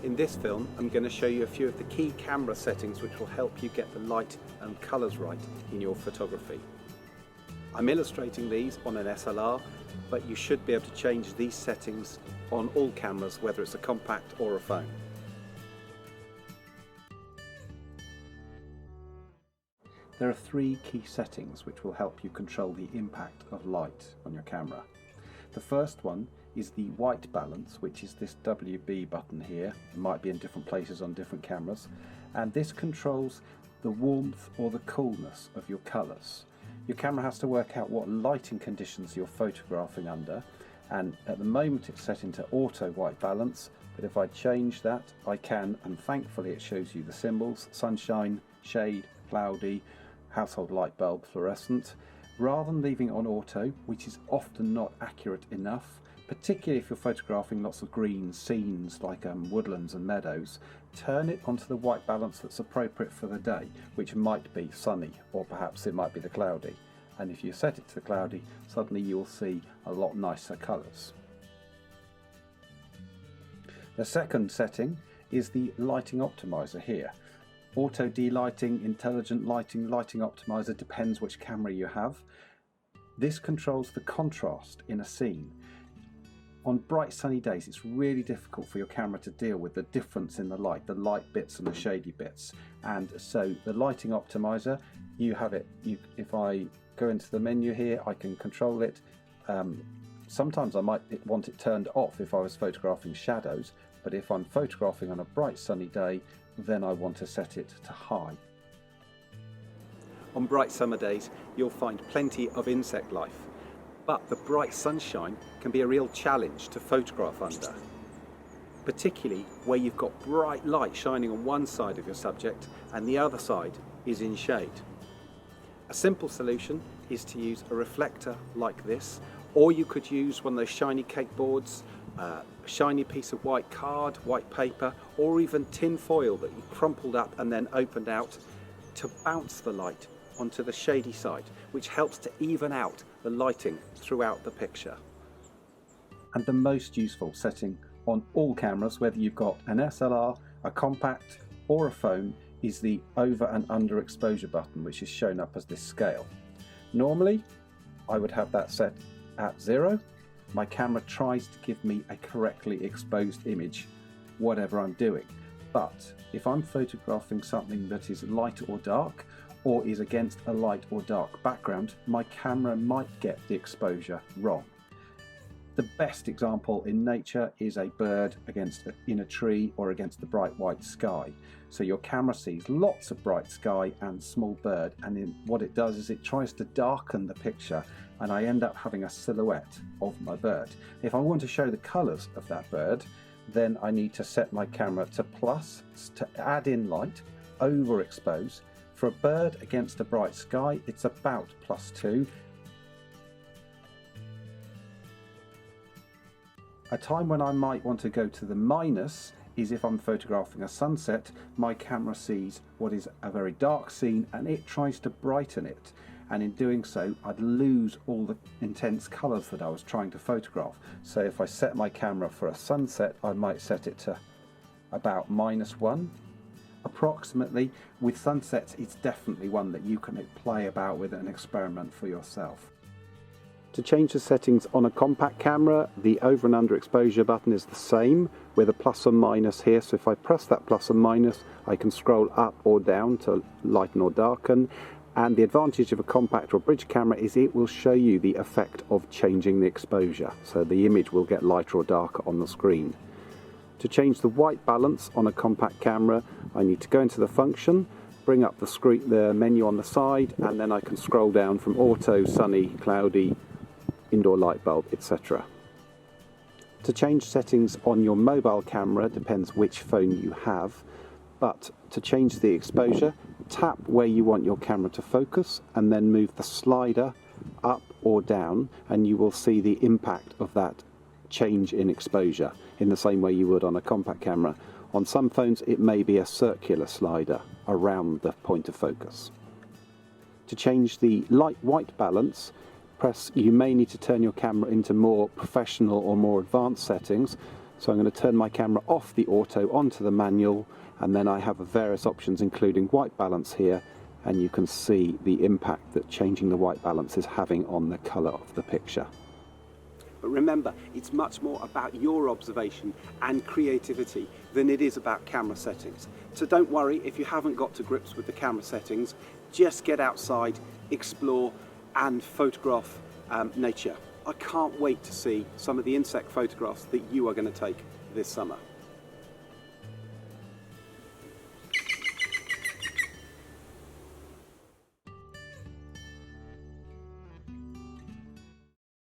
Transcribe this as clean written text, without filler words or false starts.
In this film, I'm going to show you a few of the key camera settings which will help you get the light and colours right in your photography. I'm illustrating these on an SLR, but you should be able to change these settings on all cameras, whether it's a compact or a phone. There are three key settings which will help you control the impact of light on your camera. The first one is the white balance, which is this WB button here. It might be in different places on different cameras, and this controls the warmth or the coolness of your colours. Your camera has to work out what lighting conditions you're photographing under, and at the moment it's set into auto white balance, but if I change that I can, and thankfully it shows you the symbols: sunshine, shade, cloudy, household light bulb, fluorescent. Rather than leaving it on auto, which is often not accurate enough, particularly if you're photographing lots of green scenes like woodlands and meadows, turn it onto the white balance that's appropriate for the day, which might be sunny, or perhaps it might be the cloudy. And if you set it to the cloudy, suddenly you'll see a lot nicer colours. The second setting is the lighting optimizer here. Auto delighting, intelligent lighting, lighting optimizer, depends which camera you have. This controls the contrast in a scene. On bright sunny days it's really difficult for your camera to deal with the difference in the light bits and the shady bits, and so the lighting optimizer, you have it. If I go into the menu here, I can control it. Sometimes I might want it turned off if I was photographing shadows, but if I'm photographing on a bright sunny day, then I want to set it to high. On bright summer days you'll find plenty of insect life, but the bright sunshine can be a real challenge to photograph under, particularly where you've got bright light shining on one side of your subject and the other side is in shade. A simple solution is to use a reflector like this, or you could use one of those shiny cake boards, a shiny piece of white card, white paper, or even tin foil that you crumpled up and then opened out to bounce the light onto the shady side, which helps to even out the lighting throughout the picture. And the most useful setting on all cameras, whether you've got an SLR, a compact or a phone, is the over and under exposure button, which is shown up as this scale. Normally I would have that set at 0. My camera tries to give me a correctly exposed image, whatever I'm doing. But if I'm photographing something that is light or dark, or is against a light or dark background, my camera might get the exposure wrong. The best example in nature is a bird in a tree or against the bright white sky. So your camera sees lots of bright sky and small bird, and what it does is it tries to darken the picture, and I end up having a silhouette of my bird. If I want to show the colours of that bird, then I need to set my camera to plus, to add in light, overexpose. For a bird against a bright sky, it's about +2. A time when I might want to go to the minus is if I'm photographing a sunset. My camera sees what is a very dark scene and it tries to brighten it, and in doing so I'd lose all the intense colours that I was trying to photograph. So if I set my camera for a sunset, I might set it to about -1 approximately. With sunsets it's definitely one that you can play about with and experiment for yourself. To change the settings on a compact camera, the over and under exposure button is the same with a plus or minus here. So if I press that plus or minus, I can scroll up or down to lighten or darken. And the advantage of a compact or bridge camera is it will show you the effect of changing the exposure. So the image will get lighter or darker on the screen. To change the white balance on a compact camera, I need to go into the function, bring up the menu on the side, and then I can scroll down from auto, sunny, cloudy, indoor light bulb, etc. To change settings on your mobile camera, depends which phone you have, but to change the exposure, tap where you want your camera to focus and then move the slider up or down, and you will see the impact of that change in exposure in the same way you would on a compact camera. On some phones it may be a circular slider around the point of focus. To change the light white balance, you may need to turn your camera into more professional or more advanced settings. So I'm going to turn my camera off the auto onto the manual, and then I have various options including white balance here, and you can see the impact that changing the white balance is having on the colour of the picture. But remember, it's much more about your observation and creativity than it is about camera settings. So don't worry if you haven't got to grips with the camera settings, just get outside, explore and photograph nature. I can't wait to see some of the insect photographs that you are going to take this summer.